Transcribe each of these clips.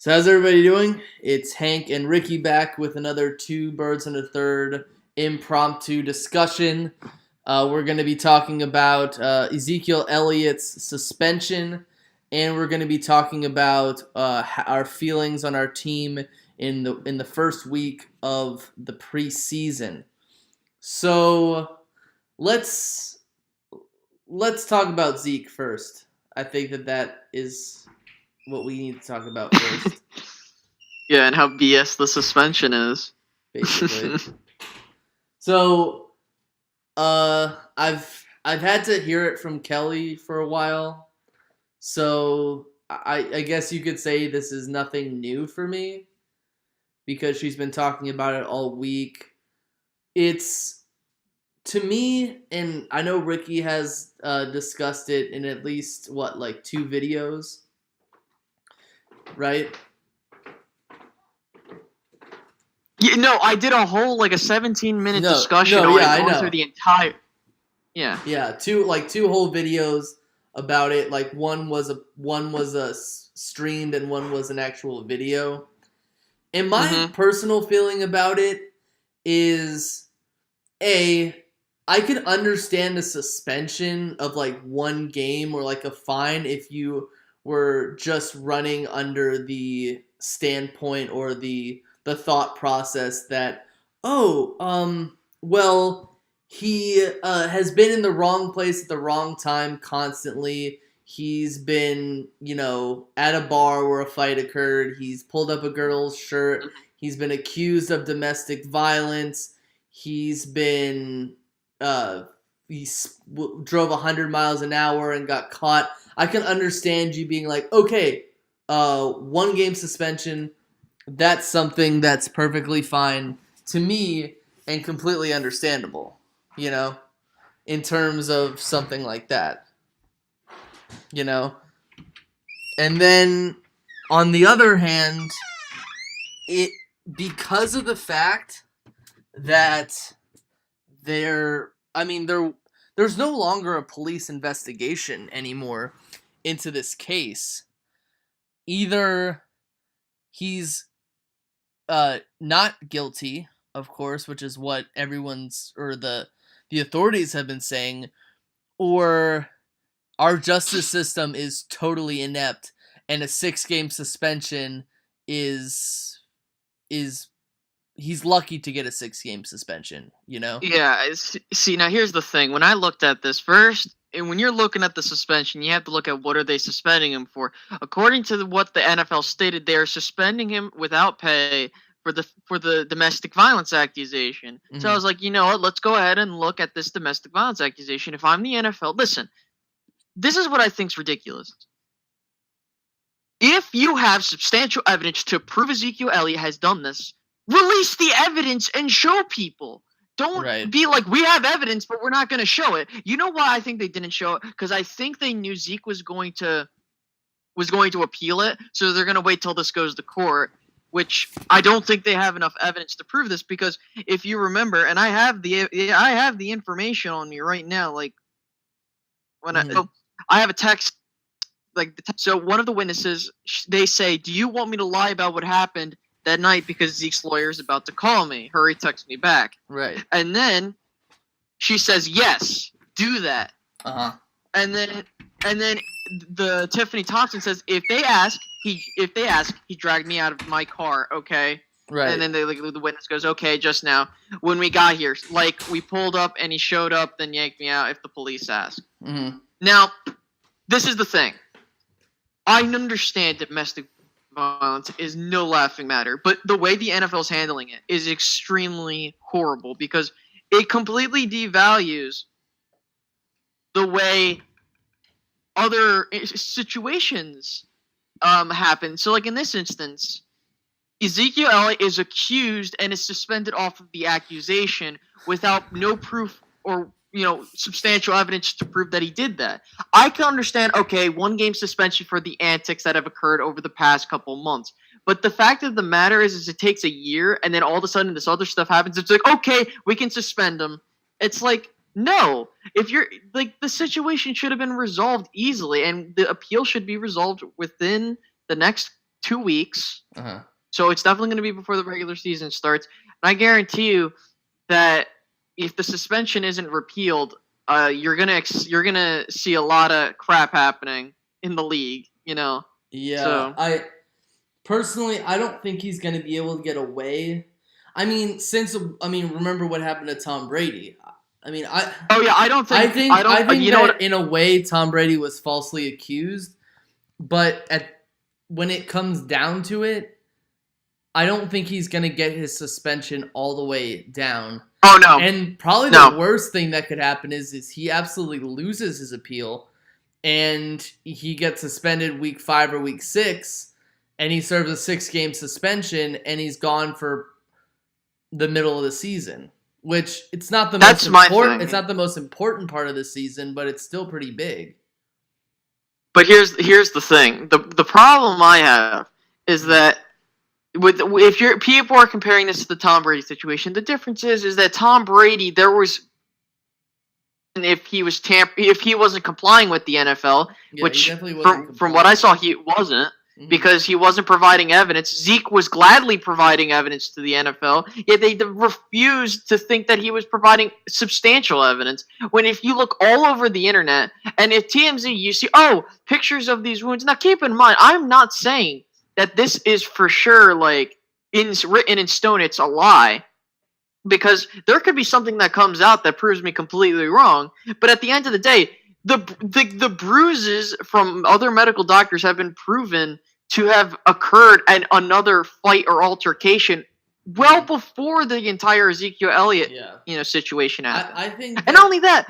So how's everybody doing? It's Hank and Ricky back with another Two Birds and a Third impromptu discussion. We're going to be talking about Ezekiel Elliott's suspension, and we're going to be talking about our feelings on our team in the first week of the preseason. So let's talk about Zeke first. I think that is what we need to talk about first. Yeah, and how BS the suspension is. Basically. So, I've had to hear it from Kelly for a while. So I guess you could say this is nothing new for me because she's been talking about it all week. It's, to me, and I know Ricky has discussed it in at least, 2 videos, right? Yeah, no, I did a whole, a 17-minute discussion on it, going through the entire... Yeah. Yeah, two whole videos about it. Like, one was a streamed and one was an actual video. And my personal feeling about it is, I could understand the suspension of, 1 game or, a fine if you were just running under the standpoint or the thought process that, he has been in the wrong place at the wrong time constantly. He's been, at a bar where a fight occurred. He's pulled up a girl's shirt. He's been accused of domestic violence. He's been, he drove 100 miles an hour and got caught. I can understand you being like, okay, 1 game suspension, that's something that's perfectly fine to me and completely understandable, in terms of something like that, And then, on the other hand, because of the fact that there's no longer a police investigation anymore into this case. Either he's not guilty, of course, which is what the authorities have been saying, or our justice system is totally inept and a 6-game suspension is he's lucky to get a 6-game suspension, Yeah, see, now here's the thing. When I looked at this first, and when you're looking at the suspension, you have to look at what are they suspending him for. According to what the NFL stated, they are suspending him without pay for the domestic violence accusation. Mm-hmm. So I was like, you know what, let's go ahead and look at this domestic violence accusation. If I'm the NFL, listen, this is what I think's ridiculous. If you have substantial evidence to prove Ezekiel Elliott has done this, release the evidence and show people. Don't be like, we have evidence, but we're not going to show it. You know why I think they didn't show it? Because I think they knew Zeke was going to appeal it, so they're going to wait till this goes to court, which I don't think they have enough evidence to prove this. Because if you remember, and I have the information on me right now, I have a text. So one of the witnesses, they say, "Do you want me to lie about what happened that night because Zeke's lawyer is about to call me? Hurry, text me back." Right. And then she says, "Yes, do that." Uh-huh. And then the Tiffany Thompson says, if they ask, he dragged me out of my car, okay? Right. And then the witness goes, "Okay, just now when we got here, we pulled up and he showed up, then yanked me out if the police ask." Mm-hmm. Now, this is the thing. I understand domestic violence is no laughing matter, but the way the NFL is handling it is extremely horrible because it completely devalues the way other situations happen. So, in this instance, Ezekiel Elliott is accused and is suspended off of the accusation without no proof or substantial evidence to prove that he did that. I can understand, okay, 1 game suspension for the antics that have occurred over the past couple months. But the fact of the matter is it takes a year, and then all of a sudden this other stuff happens. It's like, okay, we can suspend him. It's like, no. If you're, the situation should have been resolved easily, and the appeal should be resolved within the next 2 weeks. Uh-huh. So it's definitely going to be before the regular season starts. And I guarantee you that if the suspension isn't repealed, you're gonna see a lot of crap happening in the league. Yeah. So. I don't think he's going to be able to get away. I mean, remember what happened to Tom Brady. I don't think that in a way Tom Brady was falsely accused, but when it comes down to it, I don't think he's going to get his suspension all the way down. Oh, no. And probably the worst thing that could happen is he absolutely loses his appeal and he gets suspended week 5 or week 6 and he serves a 6-game suspension and he's gone for the middle of the season, which it's not the most important. It's not the most important part of the season, but it's still pretty big. But here's the thing. The problem I have is that people are comparing this to the Tom Brady situation, the difference is that Tom Brady, if he wasn't complying with the NFL, which from what I saw he wasn't, because he wasn't providing evidence. Zeke was gladly providing evidence to the NFL, yet they refused to think that he was providing substantial evidence. When if you look all over the internet, and if TMZ, you see, pictures of these wounds. Now keep in mind, I'm not saying that this is for sure written in stone, it's a lie. Because there could be something that comes out that proves me completely wrong. But at the end of the day, the bruises from other medical doctors have been proven to have occurred at another fight or altercation well before the entire Ezekiel Elliott situation happened. I think and not only that,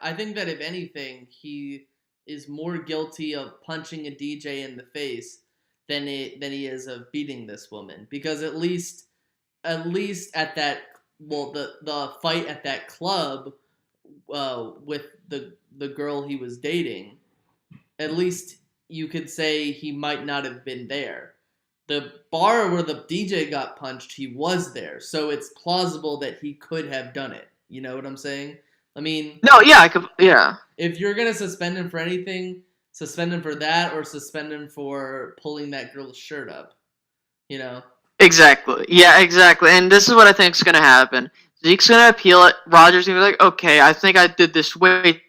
I think that if anything, he is more guilty of punching a DJ in the face than he is of beating this woman, because at least at that the fight at that club with the girl he was dating, at least you could say he might not have been there. The bar where the DJ got punched, he was there, so it's plausible that he could have done it. You know what I'm saying? I mean, if you're gonna suspend him for anything, suspend him for that, or suspend him for pulling that girl's shirt up. You know? Exactly. Yeah, exactly. And this is what I think is going to happen. Zeke's going to appeal it. Rodgers going to be like, okay, I think I did this way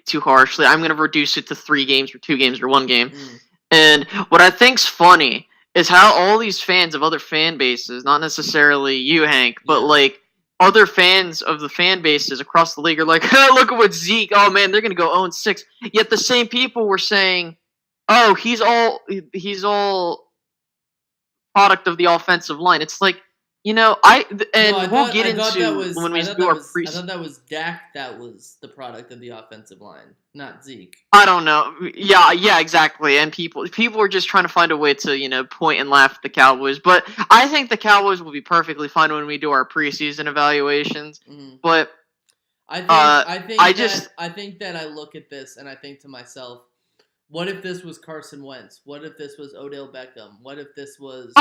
too harshly. I'm going to reduce it to 3 games or 2 games or 1 game. And what I think's funny is how all these fans of other fan bases, not necessarily you, Hank, but other fans of the fan bases across the league are like, look at what Zeke, oh man, they're going to go 0-6. Yet the same people were saying, oh, he's all product of the offensive line. It's like, we'll get into when we do our preseason. I thought that was Dak that was the product of the offensive line, not Zeke. I don't know. Yeah, exactly. And people are just trying to find a way to, point and laugh at the Cowboys. But I think the Cowboys will be perfectly fine when we do our preseason evaluations. But I think that I look at this and I think to myself, what if this was Carson Wentz? What if this was Odell Beckham? What if this was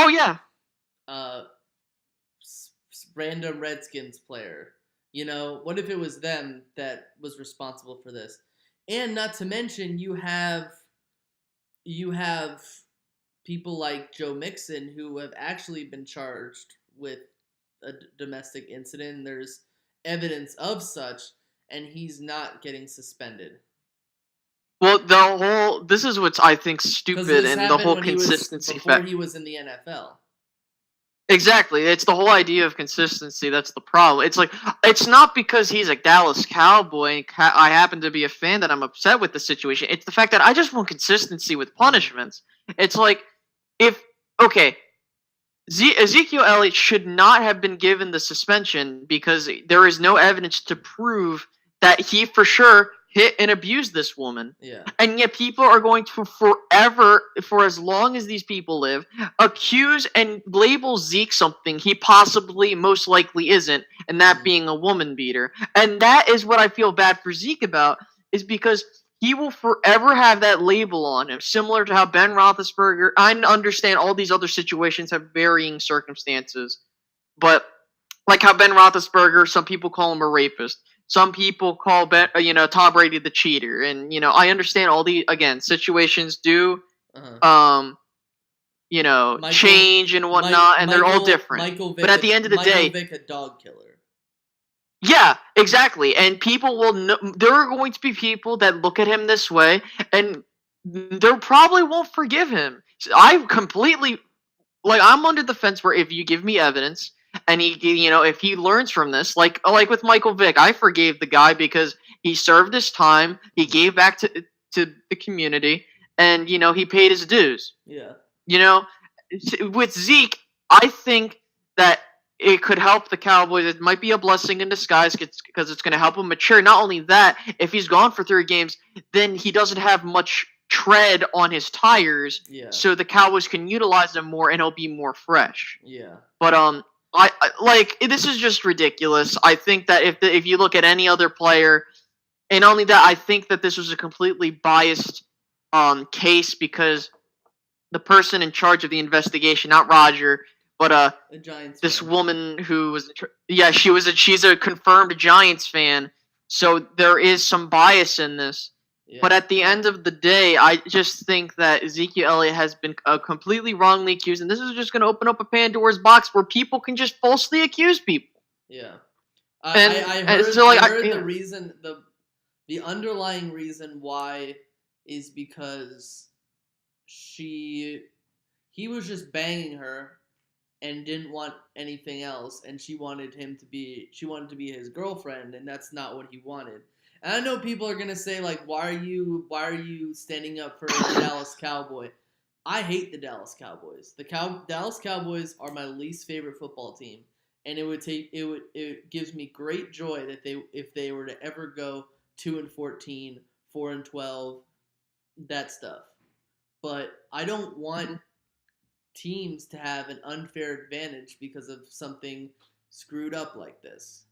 random Redskins player? What if it was them that was responsible for this? And not to mention, you have people like Joe Mixon who have actually been charged with a domestic incident. There's evidence of such, and he's not getting suspended. Well, this is what's, I think, stupid, and the whole consistency before he was in the NFL. Exactly. It's the whole idea of consistency that's the problem. It's like, it's not because he's a Dallas Cowboy and I happen to be a fan that I'm upset with the situation. It's the fact that I just want consistency with punishments. It's like, Ezekiel Elliott should not have been given the suspension because there is no evidence to prove that he for sure hit and abused this woman. Yeah. And yet people are going to forever, for as long as these people live, accuse and label Zeke something he possibly most likely isn't, and that being a woman beater. And that is what I feel bad for Zeke about, is because he will forever have that label on him, similar to how Ben Roethlisberger, I understand all these other situations have varying circumstances, but like how Ben Roethlisberger, some people call him a rapist. Some people call Tom Brady the cheater, and I understand all the situations do change and whatnot, and they're all different. Michael Vick, but at the end of the day, Vick, a dog killer. Yeah, exactly. And people will know, there are going to be people that look at him this way, and they probably won't forgive him. I completely, I'm under the fence where if you give me evidence, and if he learns from this, like with Michael Vick, I forgave the guy because he served his time, he gave back to the community, and he paid his dues. Yeah. With Zeke, I think that it could help the Cowboys. It might be a blessing in disguise because it's going to help him mature. Not only that, if he's gone for 3 games, then he doesn't have much tread on his tires. Yeah. So the Cowboys can utilize him more, and he'll be more fresh. Yeah. But I this is just ridiculous. I think that if you look at any other player, and only that, I think that this was a completely biased case because the person in charge of the investigation, not Roger, but this woman who was she's a confirmed Giants fan, so there is some bias in this. Yeah. But at the end of the day, I just think that Ezekiel Elliott has been completely wrongly accused, and this is just going to open up a Pandora's box where people can just falsely accuse people. Yeah, I heard the reason, the underlying reason why is because he was just banging her and didn't want anything else, and she wanted to be his girlfriend, and that's not what he wanted. And I know people are gonna say, like, why are you standing up for the Dallas Cowboy? I hate the Dallas Cowboys. Dallas Cowboys are my least favorite football team, and it gives me great joy that if they were to ever go 2-14, 4-12, that stuff. But I don't want teams to have an unfair advantage because of something screwed up like this.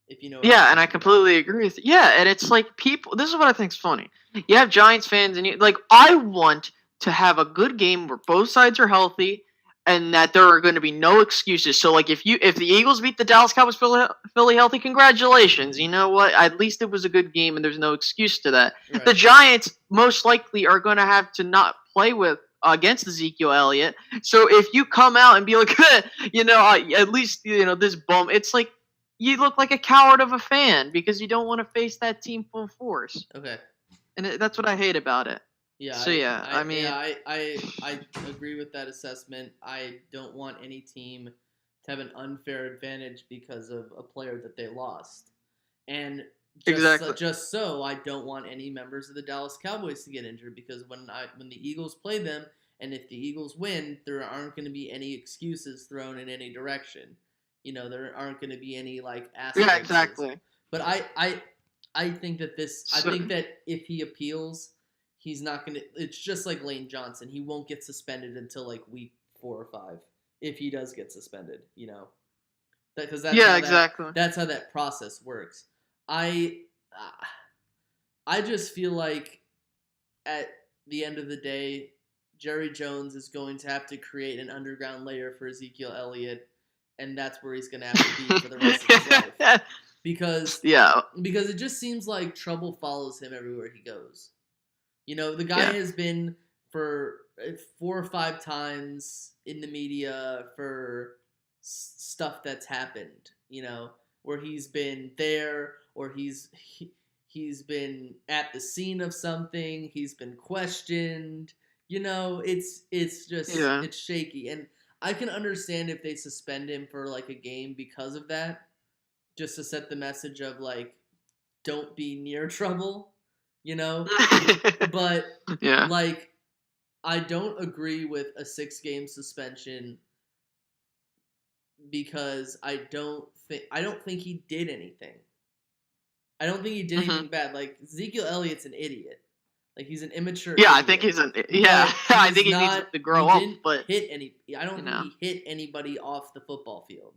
If you know. Yeah, and I completely agree with you. Yeah, and it's like people. This is what I think is funny. You have Giants fans, and I want to have a good game where both sides are healthy, and that there are going to be no excuses. So, if the Eagles beat the Dallas Cowboys fully healthy, congratulations. You know what? At least it was a good game, and there's no excuse to that. Right. The Giants most likely are going to have to not play against Ezekiel Elliott. So if you come out and be like, at least this bum, it's like you look like a coward of a fan because you don't want to face that team full force. Okay. And that's what I hate about it. Yeah. So I agree with that assessment. I don't want any team to have an unfair advantage because of a player that they lost. And just so I don't want any members of the Dallas Cowboys to get injured, because when the Eagles play them, and if the Eagles win, there aren't going to be any excuses thrown in any direction. There aren't going to be any asterisks. Yeah, exactly. But I think that I think that if he appeals, he's not going to. It's just like Lane Johnson. He won't get suspended until week 4 or 5, if he does get suspended. Because that's how that process works. I just feel like at the end of the day, Jerry Jones is going to have to create an underground layer for Ezekiel Elliott, and that's where he's going to have to be for the rest of his life. Because it just seems like trouble follows him everywhere he goes. The guy has been for 4 or 5 times in the media for stuff that's happened, where he's been there, or he's been at the scene of something, he's been questioned. It's just it's shaky, and I can understand if they suspend him for a game because of that, just to set the message of don't be near trouble, but I don't agree with a 6-game suspension because I don't think he did anything. I don't think he did anything bad. Ezekiel Elliott's an idiot. He's an immature. Yeah, idiot. I think I think he needs to grow up. But I don't think he hit anybody off the football field.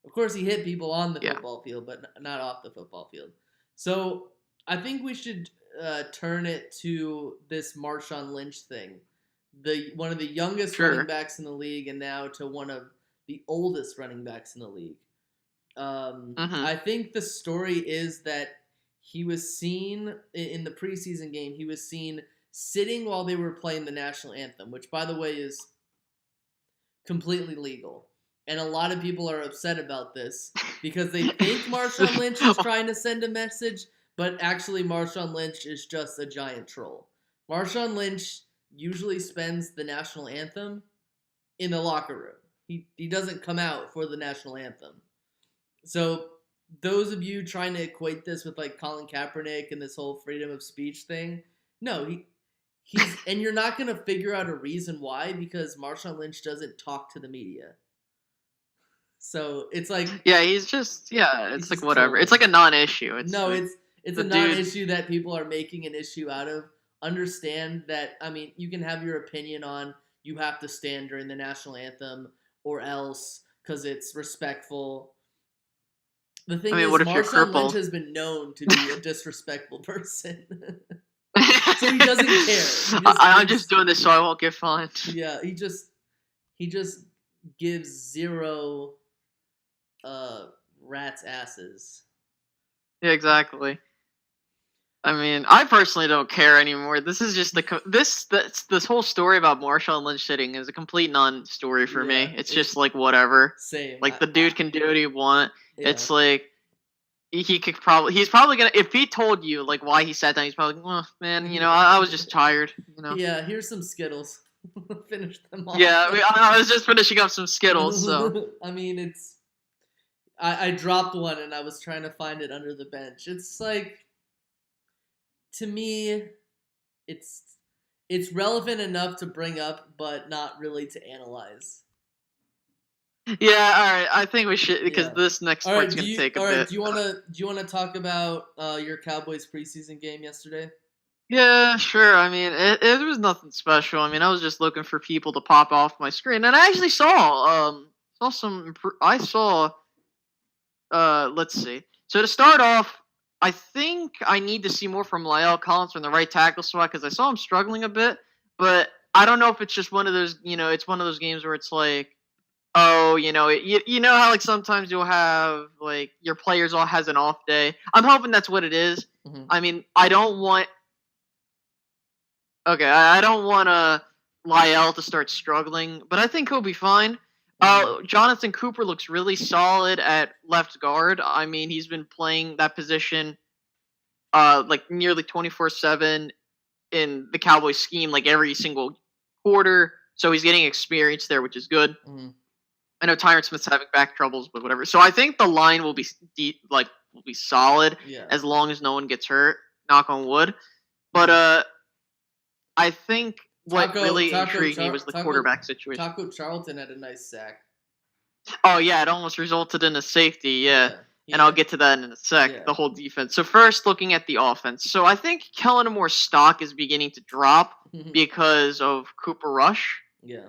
Of course, he hit people on the football field, but not off the football field. So I think we should turn it to this Marshawn Lynch thing. One of the youngest running backs in the league, and now to one of the oldest running backs in the league. I think the story is that he was seen in the preseason game. He was seen sitting while they were playing the national anthem, which, by the way, is completely legal. And a lot of people are upset about this because they think Marshawn Lynch is trying to send a message, but actually Marshawn Lynch is just a giant troll. Marshawn Lynch usually spends the national anthem in the locker room. He doesn't come out for the national anthem. So those of you trying to equate this with like Colin Kaepernick and this whole freedom of speech thing, no, he's and you're not gonna figure out a reason why because Marshawn Lynch doesn't talk to the media. So it's like he's just it's like whatever. Trolling. It's like a non-issue. It's a non-issue that people are making an issue out of. Understand that you can have your opinion on you have to stand during the national anthem or else because it's respectful. The thing is, Marshawn Lynch has been known to be a disrespectful person. So he doesn't care. I'm just doing this so I won't get fined. Yeah, he just gives zero rats' asses. Yeah, exactly. I personally don't care anymore. This is just this whole story about Marshawn Lynch sitting is a complete non-story for me. It's just like whatever. Same. Like the dude can do what he want. Yeah. It's like he's probably gonna, if he told you like why he sat down, he's probably like, oh, man, I was just tired. Yeah, here's some Skittles. Finish them off. Yeah, I was just finishing up some Skittles. So I dropped one and I was trying to find it under the bench. It's like, to me, it's relevant enough to bring up, but not really to analyze. Yeah, all right. I think we should because this next part's gonna take a bit. Do you wanna talk about your Cowboys preseason game yesterday? Yeah, sure. It was nothing special. I was just looking for people to pop off my screen, and I actually saw some. Let's see. So to start off, I think I need to see more from La'el Collins from the right tackle spot because I saw him struggling a bit, but I don't know if it's just one of those. It's one of those games where it's like, oh, you know how like sometimes you'll have like your players all has an off day. I'm hoping that's what it is. Mm-hmm. I don't want La'el to start struggling, but I think he'll be fine. Jonathan Cooper looks really solid at left guard. He's been playing that position like nearly 24/7 in the Cowboys scheme, like every single quarter. So he's getting experience there, which is good. Mm-hmm. I know Tyron Smith's having back troubles, but whatever. So I think the line will be solid as long as no one gets hurt. Knock on wood. But I think what really intrigued me was the quarterback situation. Taco Charlton had a nice sack. Oh yeah, it almost resulted in a safety. Yeah. And I'll get to that in a sec. Yeah. The whole defense. So first, looking at the offense. So I think Kellen Moore's stock is beginning to drop because of Cooper Rush. Yeah.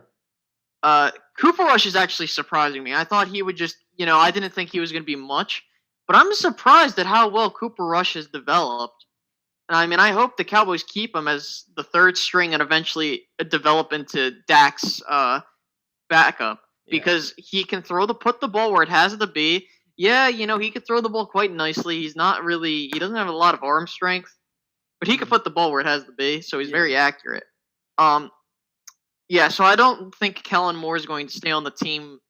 Cooper Rush is actually surprising me. I thought he would just, I didn't think he was going to be much, but I'm surprised at how well Cooper Rush has developed. And I hope the Cowboys keep him as the third string and eventually develop into Dak's backup because he can put the ball where it has to be. Yeah, he could throw the ball quite nicely. He doesn't have a lot of arm strength, but he can put the ball where it has to be, so he's very accurate. So I don't think Kellen Moore is going to stay on the team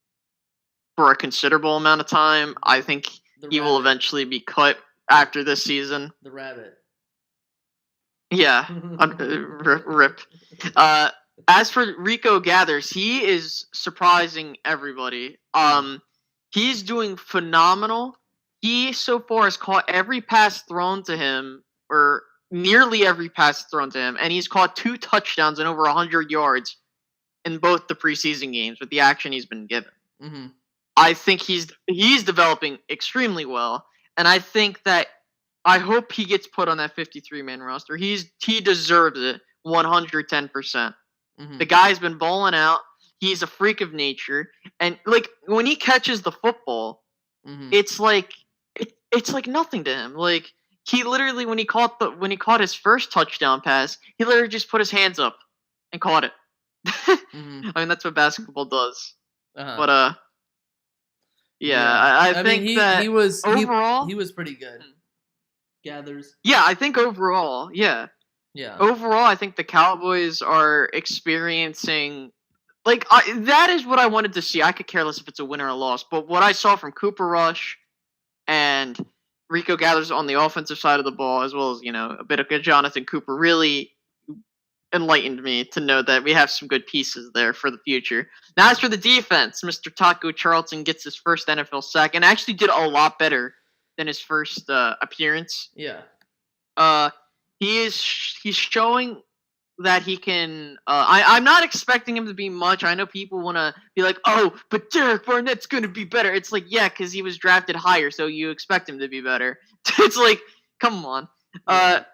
for a considerable amount of time. I think he will eventually be cut after this season. The rabbit. Yeah, rip. As for Rico Gathers, he is surprising everybody. He's doing phenomenal. He so far has caught every pass thrown to him, or nearly every pass thrown to him, and he's caught 2 touchdowns and over 100 yards in both the preseason games with the action he's been given. Mm-hmm. I think he's developing extremely well, and I hope he gets put on that 53-man roster. He deserves it 110%. Mm-hmm. The guy's been balling out. He's a freak of nature, and like when he catches the football, it's like nothing to him. Like he literally when he caught his first touchdown pass, he literally just put his hands up and caught it. That's what basketball does. But I think that he was overall he was pretty good. Gathers. Yeah, I think overall, yeah. Overall, I think the Cowboys are experiencing that is what I wanted to see. I could care less if it's a win or a loss, but what I saw from Cooper Rush and Rico Gathers on the offensive side of the ball, as well as a bit of Jonathan Cooper, really enlightened me to know that we have some good pieces there for the future. Now, as for the defense, Mr. Taco Charlton gets his first NFL sack and actually did a lot better than his first appearance. Yeah. He's showing that he can. I'm not expecting him to be much. I know people want to be like, "Oh, but Derek Barnett's going to be better." It's like, yeah, because he was drafted higher, so you expect him to be better. It's like, come on. Yeah.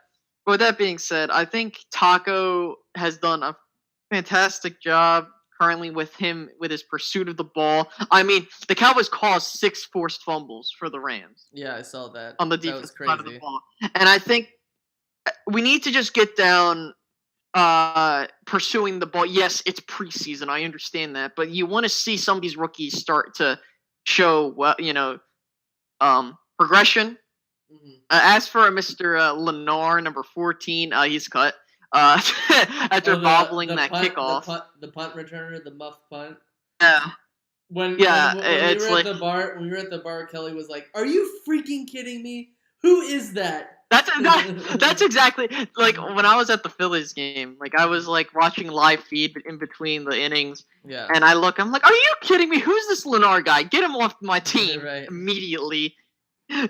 With that being said, I think Taco has done a fantastic job currently with his pursuit of the ball. I mean, the Cowboys caused 6 forced fumbles for the Rams. Yeah, I saw that. On the defense side of the ball. And I think we need to just get down pursuing the ball. Yes, it's preseason. I understand that. But you want to see some of these rookies start to show, progression. Mm-hmm. As for Mr. Lennar, number 14, he's cut after bobbling that kickoff. The punt returner, the muff punt. Yeah. When we were at the bar, Kelly was like, "Are you freaking kidding me? Who is that?" That's exactly like when I was at the Phillies game. Like I was like watching live feed in between the innings. Yeah. And I'm like, "Are you kidding me? Who's this Lennar guy? Get him off my team immediately."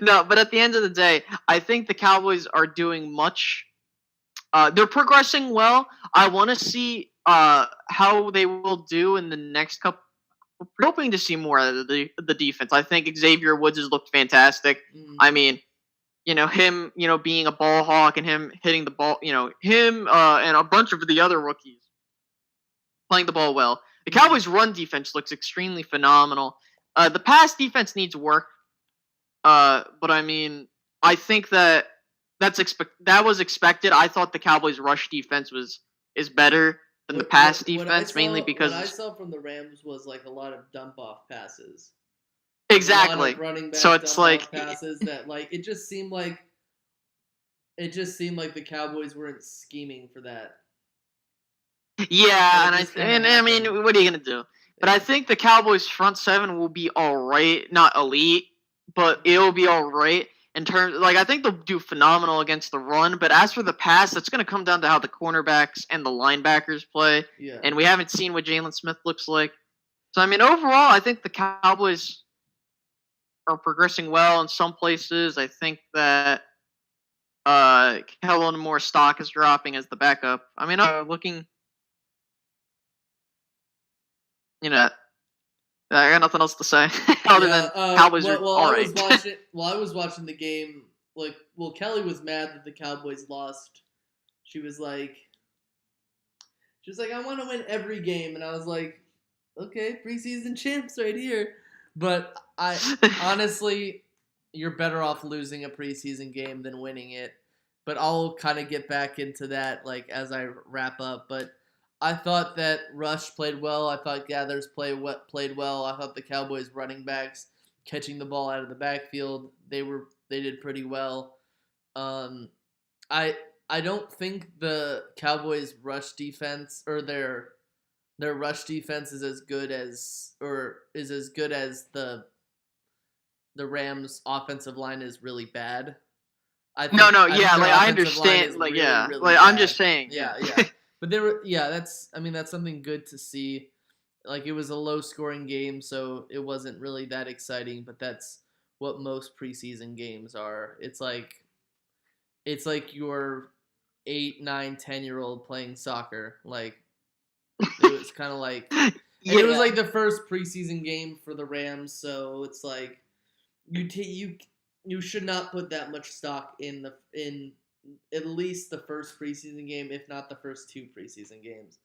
No, but at the end of the day, I think the Cowboys are doing much. They're progressing well. I want to see how they will do in the next couple. We're hoping to see more out of the defense. I think Xavier Woods has looked fantastic. I mean, him, being a ball hawk and him hitting the ball, him and a bunch of the other rookies playing the ball well. The Cowboys' run defense looks extremely phenomenal. The pass defense needs work. But I mean, I think that was expected. I thought the Cowboys' rush defense is better than the pass defense, mainly because what I saw from the Rams was like a lot of dump off passes. Exactly. Running back so it's like passes that like it just seemed like the Cowboys weren't scheming for that. Yeah, and I mean, what are you gonna do? But I think the Cowboys' front seven will be all right, not elite. But it'll be all right in terms. Like I think they'll do phenomenal against the run. But as for the pass, it's going to come down to how the cornerbacks and the linebackers play. Yeah. And we haven't seen what Jalen Smith looks like. So I mean, overall, I think the Cowboys are progressing well in some places. I think that Kellen Moore's stock is dropping as the backup. I mean, looking, I got nothing else to say other than Cowboys are all right. While I was watching the game, Kelly was mad that the Cowboys lost. She was like, "I want to win every game," and I was like, "Okay, preseason champs right here." But I honestly, you're better off losing a preseason game than winning it. But I'll kind of get back into that as I wrap up. But I thought that Rush played well. I thought Gathers played well. I thought the Cowboys running backs catching the ball out of the backfield, they did pretty well. I don't think the Cowboys rush defense or their rush defense is as good as the Rams offensive line is really bad. I understand. I'm just saying. Yeah. But that's something good to see. It was a low-scoring game, so it wasn't really that exciting, but that's what most preseason games are. It's like your 8, 9, 10-year-old playing soccer. It was kind of like yeah. It was like the first preseason game for the Rams, so it's like you should not put that much stock in at least the first preseason game, if not the first 2 preseason games.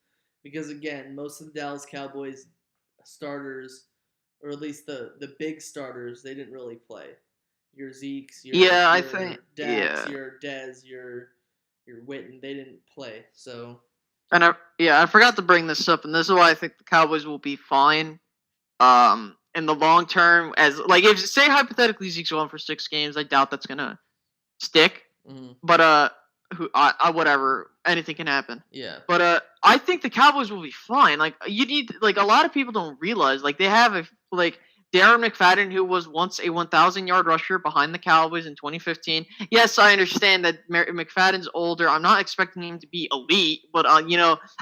Because, again, most of the Dallas Cowboys starters, or at least the big starters, they didn't really play. Your Zeke's, your Dax, your Dez, your Witten, they didn't play. So, and I forgot to bring this up, and this is why I think the Cowboys will be fine in the long term. As if say hypothetically Zeke's going for 6 games, I doubt that's gonna stick. Mm-hmm. But whatever, anything can happen. Yeah. But I think the Cowboys will be fine. Like you need like a lot of people don't realize like they have Darren McFadden, who was once a 1,000-yard rusher behind the Cowboys in 2015. Yes, I understand that McFadden's older. I'm not expecting him to be elite, but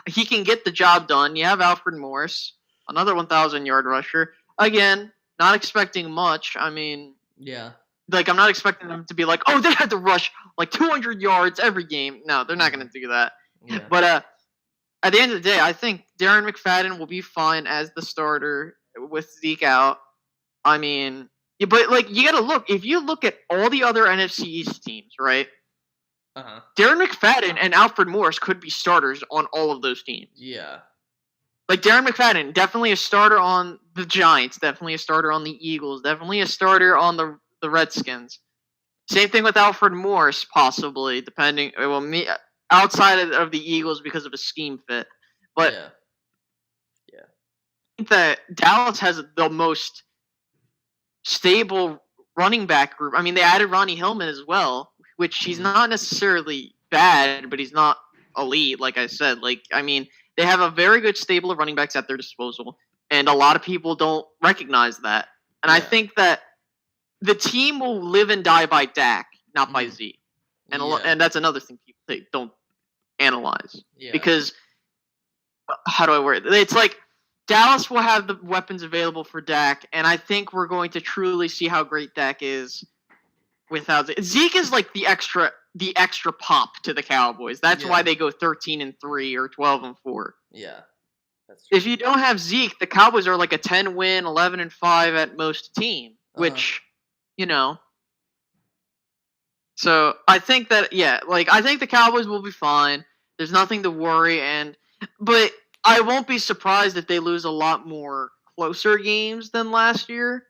he can get the job done. You have Alfred Morris, another 1,000-yard rusher. Again, not expecting much. I mean, yeah. Like, I'm not expecting them to be like, oh, they had to rush like 200 yards every game. No, they're not going to do that. Yeah. But at the end of the day, I think Darren McFadden will be fine as the starter with Zeke out. I mean, but like you got to look. If you look at all the other NFC East teams, right? Darren McFadden and Alfred Morris could be starters on all of those teams. Yeah. Like Darren McFadden, definitely a starter on the Giants, definitely a starter on the Eagles, definitely a starter on the Redskins. Same thing with Alfred Morris, possibly, depending. Well, outside of the Eagles because of a scheme fit, but yeah. I think that Dallas has the most stable running back group. I mean, they added Ronnie Hillman as well, which he's not necessarily bad, but he's not elite. Like I said, I mean, they have a very good stable of running backs at their disposal, and a lot of people don't recognize that. And I think that the team will live and die by Dak, not by Zeke. And that's another thing people don't analyze. Yeah. Because, how do I word it? It's like Dallas will have the weapons available for Dak, and I think we're going to truly see how great Dak is without Zeke. Zeke is like the extra pop to the Cowboys. That's why they go 13-3 or 12-4. Yeah. That's true. If you don't have Zeke, the Cowboys are like a 10-win, 11-5 at most team, which, So I think that I think the Cowboys will be fine. There's nothing to worry, but I won't be surprised if they lose a lot more closer games than last year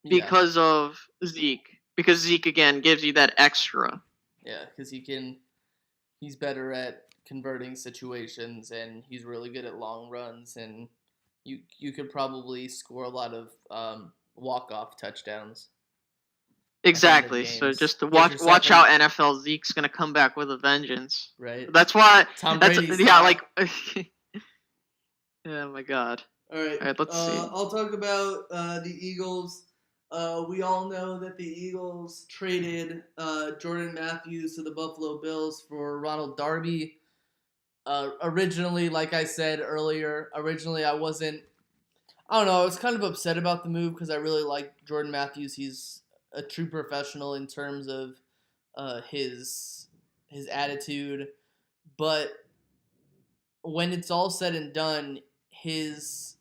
because of Zeke. Because Zeke again gives you that extra. Yeah, because he's better at converting situations, and he's really good at long runs, and you could probably score a lot of walk-off touchdowns. Exactly. So just to watch out, NFL. Zeke's gonna come back with a vengeance. Right. That's why. Tom Brady's Oh my God. All right. Let's see. I'll talk about the Eagles. We all know that the Eagles traded Jordan Matthews to the Buffalo Bills for Ronald Darby. Originally, like I said earlier, I was kind of upset about the move because I really like Jordan Matthews. He's a true professional in terms of his attitude. But when it's all said and done, he's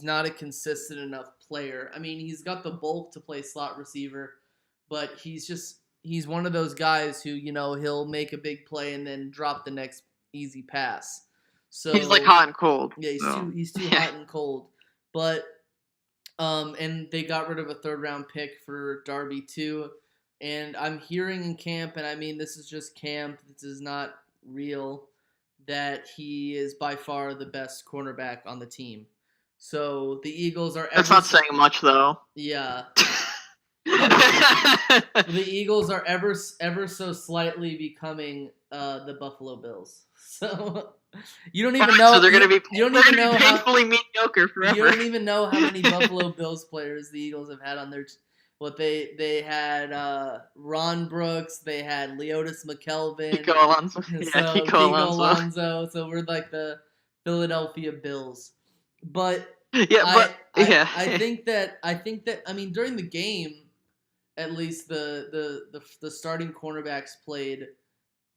not a consistent enough player. I mean, he's got the bulk to play slot receiver, but he's one of those guys who, he'll make a big play and then drop the next easy pass. So he's like hot and cold. Yeah, he's too hot and cold. But and they got rid of a 3rd-round pick for Darby too. And I'm hearing in camp, and I mean this is just camp, this is not real, that he is by far the best cornerback on the team. So the Eagles are... That's not saying much, though. Yeah. The Eagles are ever so slightly becoming the Buffalo Bills. So you don't even know... So they're going to be painfully mediocre forever. You don't even know how many Buffalo Bills players the Eagles have had on their... they had Ron Brooks, they had Leotis McKelvin, Kiko Alonso. Kiko Alonso. So we're like the Philadelphia Bills. But I think that I mean during the game, at least the starting cornerbacks played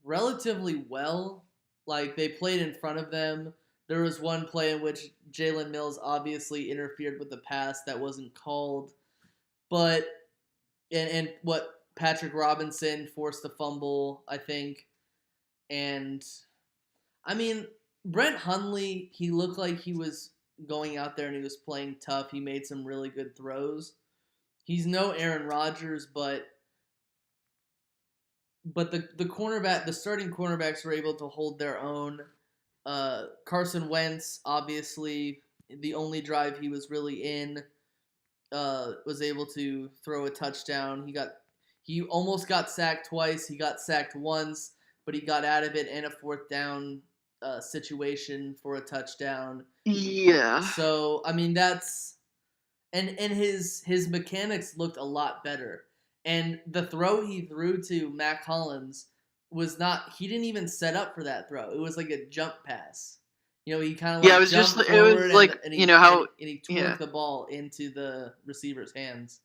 relatively well. Like they played in front of them. There was one play in which Jalen Mills obviously interfered with the pass that wasn't called. But and what Patrick Robinson forced a fumble, I think. And I mean, Brent Hundley, he looked like he was going out there and he was playing tough. He made some really good throws. He's no Aaron Rodgers, but the starting cornerbacks were able to hold their own. Carson Wentz, obviously, the only drive he was really in, was able to throw a touchdown. He almost got sacked twice. He got sacked once, but he got out of it in a fourth down situation for a touchdown. Yeah. So I mean that's and his mechanics looked a lot better. And the throw he threw to Mac Hollins was not. He didn't even set up for that throw. It was like a jump pass. He kind of Yeah, it was jumped just forward it was like and you know how and he twerked the ball into the receiver's hands.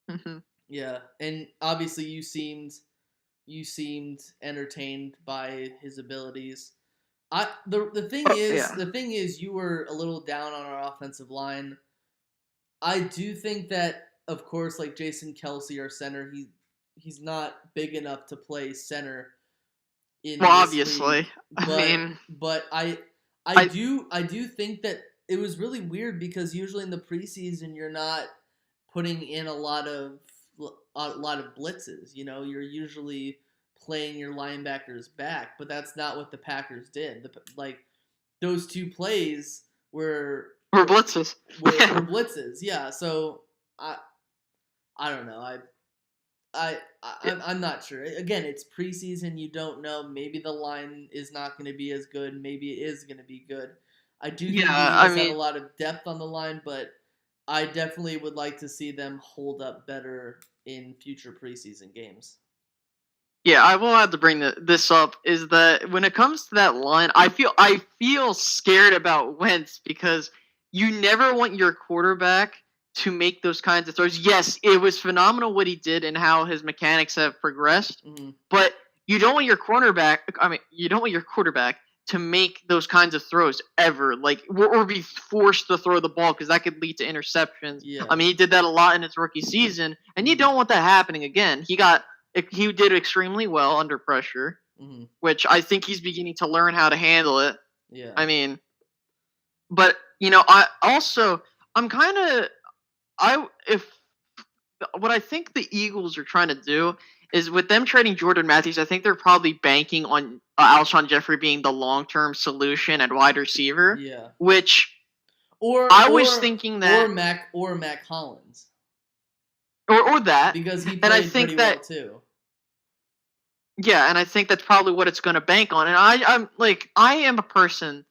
Mhm. Yeah, and obviously you seemed entertained by his abilities. The thing is you were a little down on our offensive line. I do think that of course like Jason Kelsey, our center, he's not big enough to play center in Well, this obviously. league. But I do think that it was really weird because usually in the preseason you're not putting in a lot of blitzes. You're usually playing your linebackers back, but that's not what the Packers did. Those two plays were blitzes. Were blitzes. Yeah. So I don't know. I'm not sure. Again, it's preseason. You don't know. Maybe the line is not going to be as good. Maybe it is going to be good. I do think the Eagles have a lot of depth on the line, but I definitely would like to see them hold up better in future preseason games. Yeah, I will have to bring this up. Is that when it comes to that line, I feel scared about Wentz because you never want your quarterback to make those kinds of throws. Yes, it was phenomenal what he did and how his mechanics have progressed, but you don't want your quarterback. You don't want your quarterback to make those kinds of throws ever, or be forced to throw the ball because that could lead to interceptions. Yeah. He did that a lot in his rookie season, and you don't want that happening again. He did extremely well under pressure, which I think he's beginning to learn how to handle it. Yeah. But what I think the Eagles are trying to do is with them trading Jordan Matthews, I think they're probably banking on Alshon Jeffrey being the long-term solution at wide receiver. Yeah. Which was thinking that or Mac Hollins. Or that. Because he played pretty well too. Yeah, and I think that's probably what it's going to bank on. And I am a person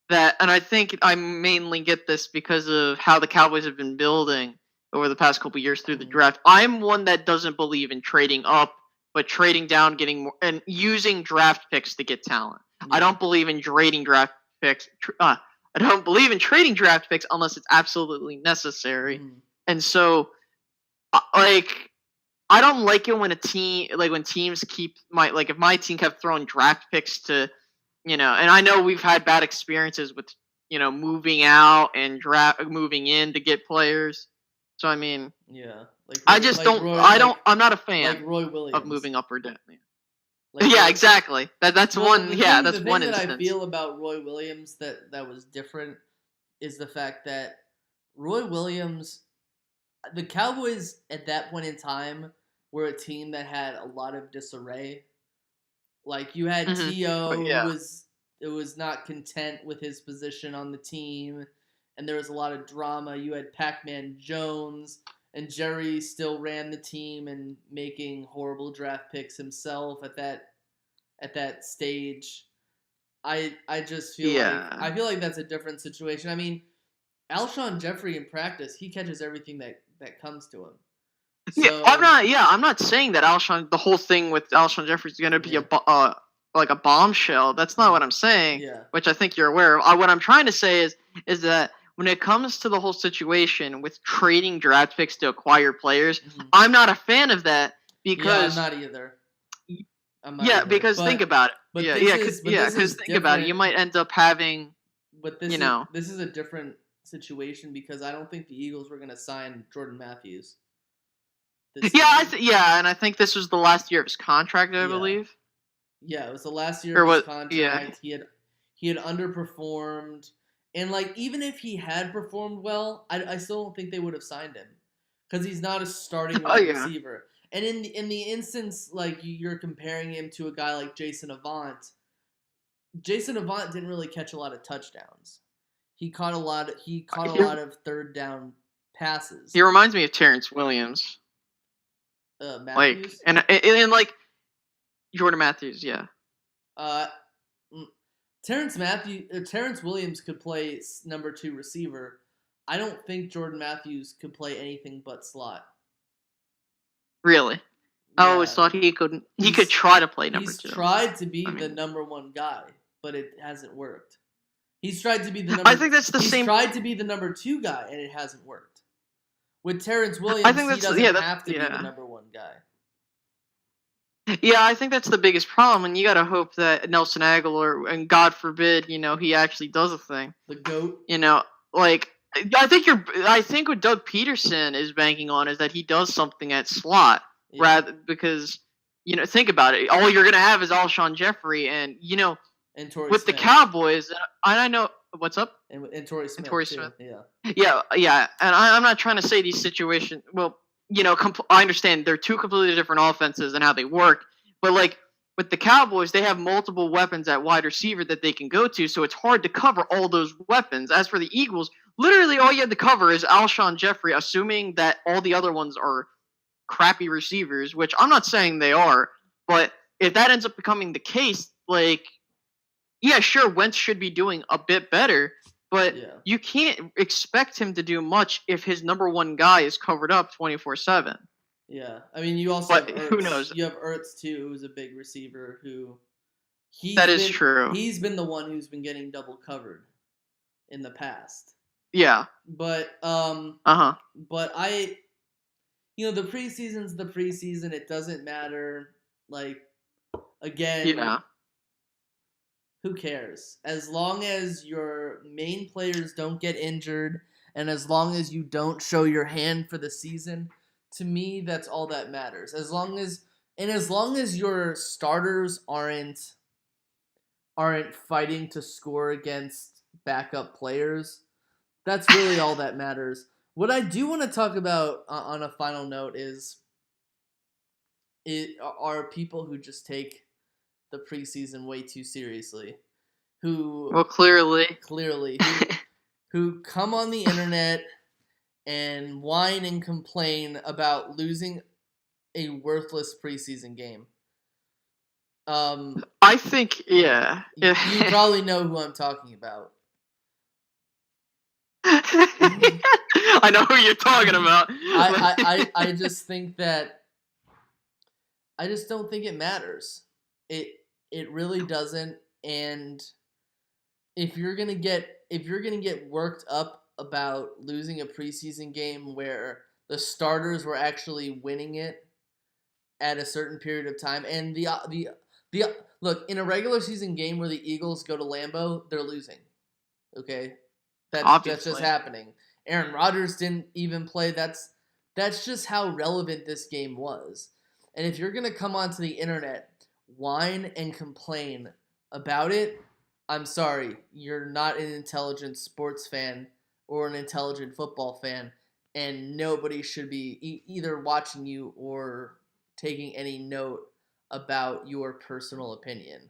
that, and I think I mainly get this because of how the Cowboys have been building over the past couple years through the draft. I'm one that doesn't believe in trading up, but trading down, getting more, and using draft picks to get talent. Yeah. I don't believe in trading draft picks. I don't believe in trading draft picks unless it's absolutely necessary. And so, I don't like it when when teams keep if my team kept throwing draft picks to, and I know we've had bad experiences with, moving out and moving in to get players. So yeah, I'm not a fan Roy Williams. of moving up or down. Exactly. That's one instance. The thing that I feel about Roy Williams that was different is the fact that Roy Williams, the Cowboys at that point in time were a team that had a lot of disarray. You had T.O. who was not content with his position on the team, and there was a lot of drama. You had Pac-Man Jones, and Jerry still ran the team and making horrible draft picks himself at that stage. I just feel I feel like that's a different situation. Alshon Jeffrey in practice, he catches everything that comes to him. So, I'm not saying that the whole thing with Alshon Jeffrey is going to be a bombshell. That's not what I'm saying, which I think you're aware of. What I'm trying to say is that when it comes to the whole situation with trading draft picks to acquire players, I'm not a fan of that because I'm not either. Because think about it. Because think about it. You might end up having. But this is a different situation because I don't think the Eagles were going to sign Jordan Matthews. And I think this was the last year of his contract, I believe. Yeah, it was the last year of his contract. Yeah. He had underperformed, and even if he had performed well, I still don't think they would have signed him because he's not a starting wide receiver. And in the instance you're comparing him to a guy like Jason Avant. Jason Avant didn't really catch a lot of touchdowns. He caught a lot of third down passes. He reminds me of Terrence Williams. Matthews. And like Jordan Matthews, yeah. Uh, Terrence Williams could play number 2 receiver. I don't think Jordan Matthews could play anything but slot. Really? I always thought he could try to play number 2. He's tried to be the number 1 guy, but it hasn't worked. He's tried to be the number. I think that's the same. He's tried to be the number 2 guy, and it hasn't worked. With Terrence Williams, he doesn't have to be the number 1 guy. Yeah, I think that's the biggest problem, and you gotta hope that Nelson Aguilar, and God forbid, he actually does a thing. The GOAT. I think what Doug Peterson is banking on is that he does something at slot, because think about it. All you're gonna have is Alshon Jeffrey, and Torrey with Smith. The Cowboys, and I know what's up. And Torrey Smith. Yeah, and I'm not trying to say these situations. Well. I understand they're 2 completely different offenses and how they work, but with the Cowboys, they have multiple weapons at wide receiver that they can go to, so it's hard to cover all those weapons. As for the Eagles, literally all you had to cover is Alshon Jeffrey, assuming that all the other ones are crappy receivers, which I'm not saying they are, but if that ends up becoming the case, sure, Wentz should be doing a bit better, but you can't expect him to do much if his number 1 guy is covered up 24/7. Yeah, I mean, you also have Ertz. Who knows? You have Ertz too, who's a big receiver. That is true. He's been the one who's been getting double covered in the past. Yeah, but But the preseason's the preseason. It doesn't matter. Again. Yeah. Who cares? As long as your main players don't get injured and as long as you don't show your hand for the season, to me, that's all that matters. As long as your starters aren't fighting to score against backup players, that's really all that matters. What I do want to talk about on a final note are people who just take the preseason way too seriously, clearly who come on the internet and whine and complain about losing a worthless preseason game. I think, yeah. You probably know who I'm talking about. I know who you're talking about. I just think that I just don't think it matters. It really doesn't, and if you're gonna get worked up about losing a preseason game where the starters were actually winning it at a certain period of time, and the look, in a regular season game where the Eagles go to Lambeau, they're losing. Okay, that's just happening. Aaron Rodgers didn't even play. That's just how relevant this game was. And if you're gonna come onto the internet, whine and complain about it, I'm sorry, you're not an intelligent sports fan or an intelligent football fan, and nobody should be either watching you or taking any note about your personal opinion.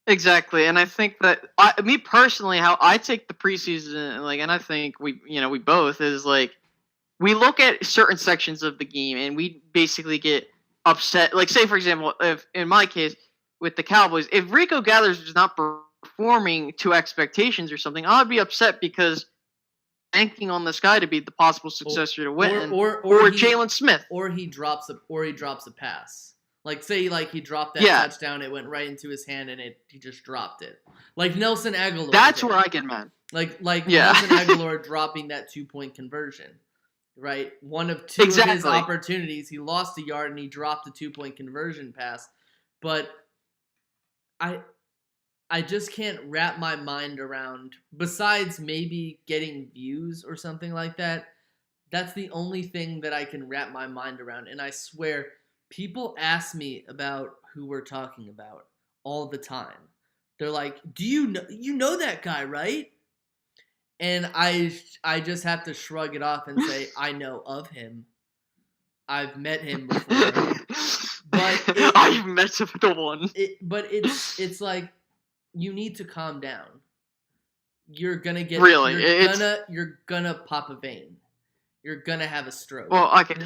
Exactly, and I think that me personally, how I take the preseason, and I think we both is we look at certain sections of the game and we basically get upset. Say for example, if in my case with the Cowboys, if Rico Gathers is not performing to expectations or something, I'd be upset because banking on this guy to be the possible successor to Witten, or Jalen Smith, or he drops a pass. Say he dropped that touchdown, it went right into his hand, and he just dropped it. Like Nelson Aguilar. That's where I get mad. Nelson Aguilar dropping that 2-point conversion, right? One of two of his opportunities, he lost a yard and he dropped a 2-point conversion pass. But I just can't wrap my mind around, besides maybe getting views or something like that, that's the only thing that I can wrap my mind around. And I swear, people ask me about who we're talking about all the time. They're like, "Do you know that guy, right?" And I just have to shrug it off and say, "I know of him. I've met him before." But I've met the one. But it's like, you need to calm down. You're gonna get really. You're gonna pop a vein. you're gonna have a stroke. Well, okay.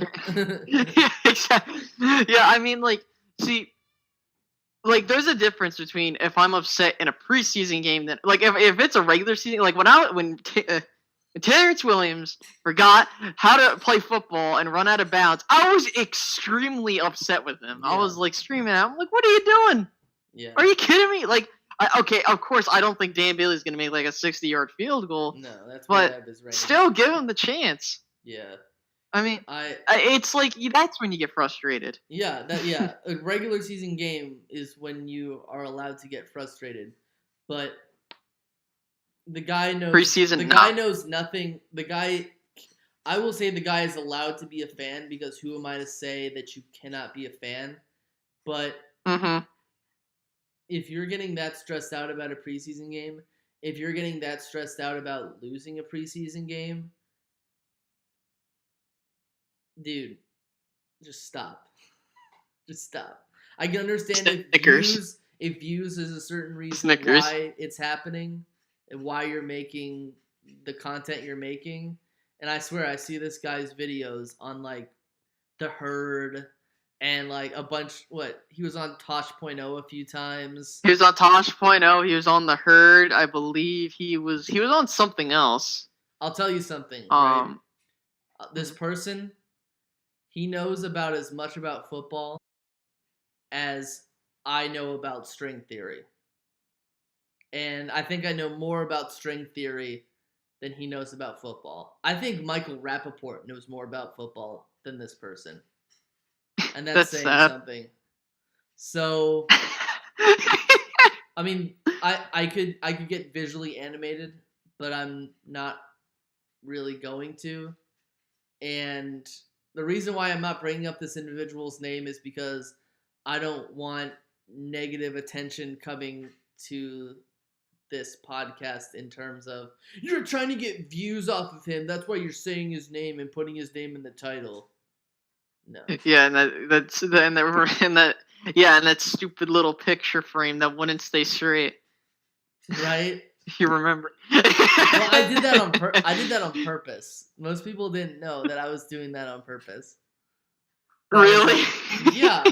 Yeah, exactly. Yeah, I mean, like, see, like, there's a difference between if I'm upset in a preseason game, that, like, if it's a regular season, like when Terrence Williams forgot how to play football and run out of bounds, I was extremely upset with him. I was like screaming at him, like, "What are you doing? Yeah. Are you kidding me?" Like, okay, of course, I don't think Dan Bailey's gonna make like a 60-yard field goal. No, that's but still give him the chance. Yeah. I mean, it's like that's when you get frustrated. Yeah, a regular season game is when you are allowed to get frustrated, but the guy knows preseason. The guy knows nothing. I will say the guy is allowed to be a fan because who am I to say that you cannot be a fan? But if you're getting that stressed out about a preseason game, if you're getting that stressed out about losing a preseason game, dude, just stop. Just stop. I can understand if views is a certain reason why it's happening and why you're making the content you're making. And I swear I see this guy's videos on like The Herd and like a bunch. He was on Tosh.0 a few times. He was on Tosh.0. He was on The Herd. I believe he was on something else. I'll tell you something. Right? This person, he knows about as much about football as I know about string theory. And I think I know more about string theory than he knows about football. I think Michael Rappaport knows more about football than this person. And that's saying something. So, I mean, I could get visually animated, but I'm not really going to. And the reason why I'm not bringing up this individual's name is because I don't want negative attention coming to this podcast in terms of you're trying to get views off of him. That's why you're saying his name and putting his name in the title. No. Yeah, and that stupid little picture frame that wouldn't stay straight. Right? You remember? Well, I did that on purpose. Most people didn't know that I was doing that on purpose. Really? Yeah.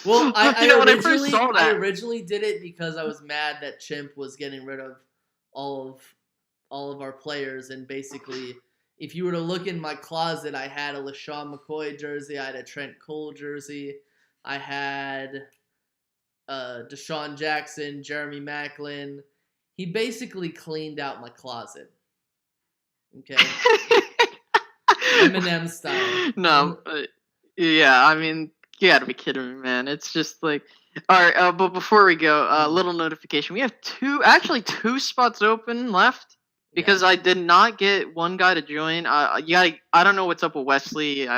Well, I originally did it because I was mad that Chimp was getting rid of all of our players, and basically, if you were to look in my closet, I had a LaShawn McCoy jersey, I had a Trent Cole jersey, I had Deshaun Jackson, Jeremy Maclin. He basically cleaned out my closet. Okay, Eminem style. No, yeah, I mean. You gotta be kidding me, man. It's just like... Alright, but before we go, little notification. We have two spots open left. Because I did not get one guy to join. I don't know what's up with Wesley. He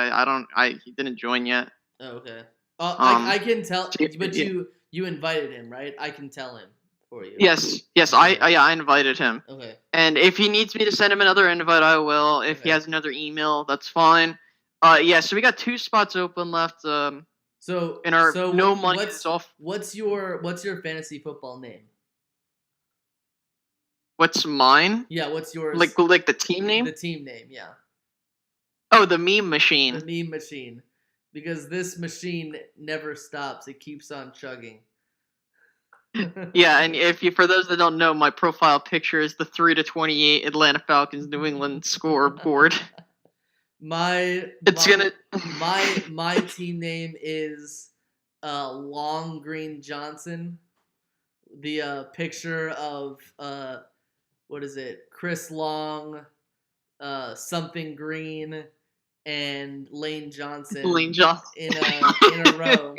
didn't join yet. Oh, okay. I can tell... But you invited him, right? I can tell him for you. Yes, I invited him. Okay. And if he needs me to send him another invite, I will. If he has another email, that's fine. So we got 2 spots open left. No money is off. What's your fantasy football name? What's mine? Yeah, what's yours? Like the team name? The team name, yeah. Oh, the meme machine. The meme machine. Because this machine never stops. It keeps on chugging. Yeah, and for those that don't know, my profile picture is the 3-28 Atlanta Falcons New England scoreboard. My team name is Long Green Johnson. The picture of Chris Long, something Green, and Lane Johnson. in a row.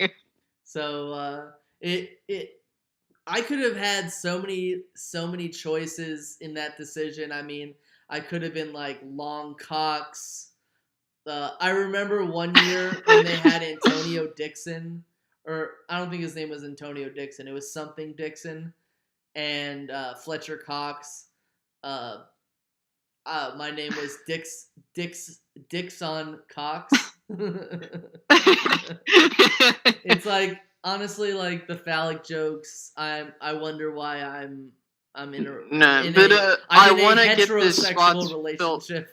So I could have had so many choices in that decision. I mean, I could have been like Long Cox. I remember one year when they had Antonio Dixon, or I don't think his name was Antonio Dixon. It was something Dixon, and Fletcher Cox. My name was Dixon Cox. It's like, honestly, like the phallic jokes. I wonder why I'm I'm in a I want to get this spots relationship.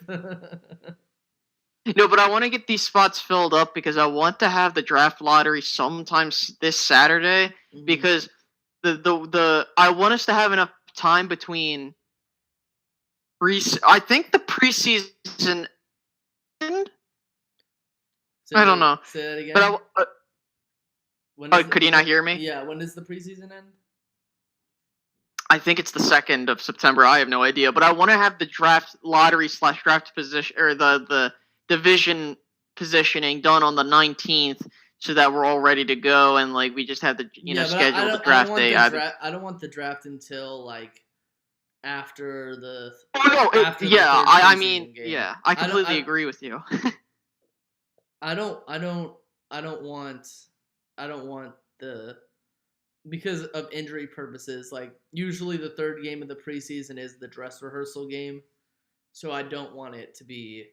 No, but I want to get these spots filled up because I want to have the draft lottery sometimes this Saturday because the I want us to have enough time between I think the preseason end. I don't know. Say that again. But could you not hear me? Yeah. When does the preseason end? I think it's the 2nd of September. I have no idea, but I want to have the draft lottery / draft position or the division positioning done on the 19th, so that we're all ready to go and like we just have the schedule the draft day. I don't want the draft until like after the. I mean, game. Yeah, I completely agree with you. I don't want the. Because of injury purposes, like usually the 3rd game of the preseason is the dress rehearsal game, so I don't want it to be.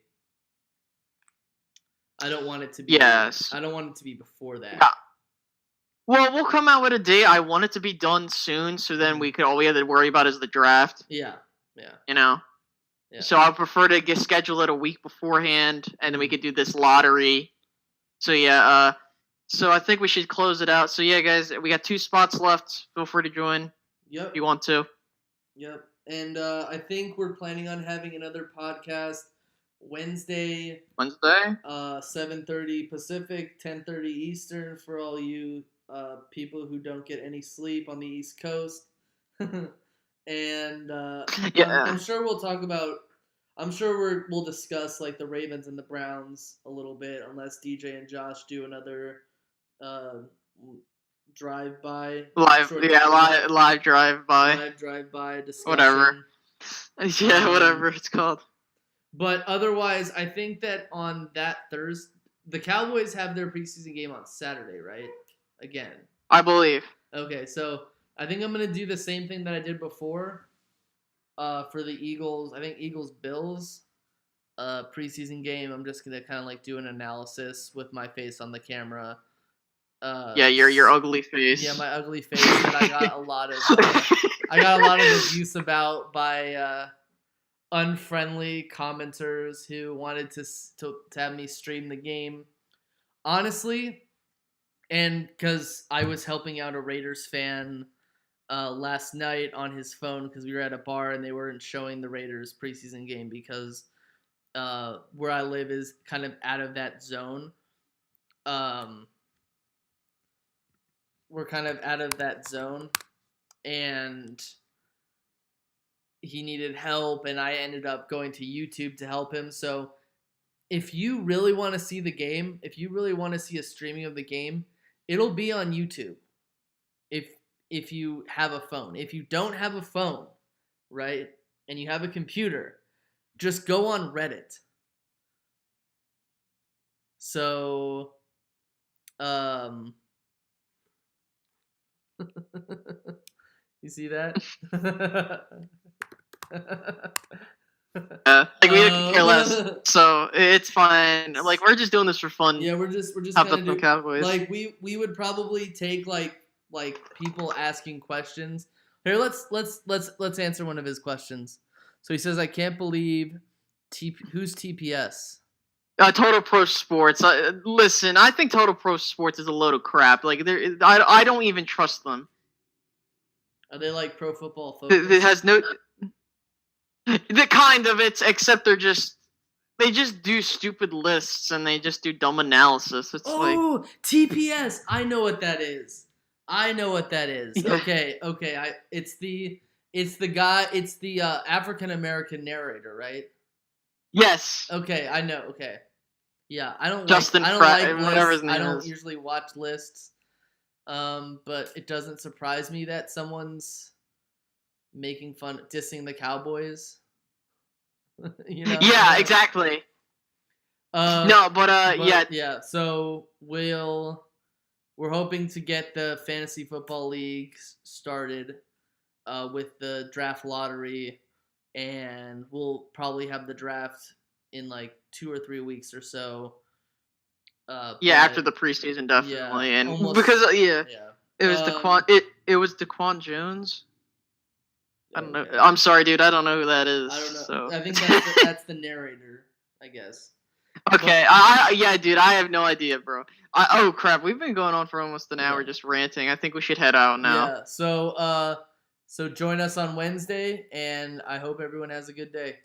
Yes. I don't want it to be before that. Yeah. Well, we'll come out with a date. I want it to be done soon, so then all we have to worry about is the draft. Yeah. Yeah. So I prefer to schedule it a week beforehand, and then we could do this lottery. So yeah. So I think we should close it out. So yeah, guys, we got 2 spots left. Feel free to join. Yep. If you want to. Yep. And I think we're planning on having another podcast Wednesday. 7:30 Pacific, 10:30 Eastern for all you people who don't get any sleep on the East Coast. And I'm sure we'll talk about. I'm sure we'll discuss like the Ravens and the Browns a little bit, unless DJ and Josh do another. Drive-by. Live drive-by discussion. Whatever. Yeah, whatever it's called. But otherwise, I think that on that Thursday, the Cowboys have their preseason game on Saturday, right? Again. I believe. Okay, so I think I'm going to do the same thing that I did before for the Eagles. I think Eagles-Bills preseason game. I'm just going to kind of like do an analysis with my face on the camera. Your ugly face. Yeah, my ugly face that I got a lot of abuse about by unfriendly commenters who wanted to have me stream the game. Honestly, and because I was helping out a Raiders fan last night on his phone because we were at a bar and they weren't showing the Raiders preseason game because where I live is kind of out of that zone. We're kind of out of that zone, and he needed help, and I ended up going to YouTube to help him. So if you really want to see the game, if you really want to see a streaming of the game, it'll be on YouTube if you have a phone. If you don't have a phone, right, and you have a computer, just go on Reddit. So, you see that? We don't care less, so it's fine. Like we're just doing this for fun. Yeah, we're just kind of Cowboys. Like we would probably take like people asking questions. Here, let's answer one of his questions. So he says, "I can't believe who's TPS." Total Pro Sports. Listen, I think Total Pro Sports is a load of crap. Like, I don't even trust them. Are they like Pro Football Focus? It has no. The kind of it's except they just do stupid lists and they just do dumb analysis. It's TPS. I know what that is. Okay. It's the African American narrator, right? Yes. Okay, I know. Okay. Yeah, I don't Justin like whatever his lists. name I don't is. usually watch lists. But it doesn't surprise me that someone's making fun, dissing the Cowboys. Yeah, exactly. Yeah. So we're hoping to get the fantasy football league started with the draft lottery, and we'll probably have the draft in like 2 or 3 weeks or so. After the preseason, definitely, it was it was Daquan Jones. I don't know. Okay. I'm sorry, dude. I don't know who that is. I don't know. So. I think that's the narrator, I guess. Okay. Yeah, dude. I have no idea, bro. Oh crap. We've been going on for almost an hour just ranting. I think we should head out now. Yeah. So join us on Wednesday, and I hope everyone has a good day.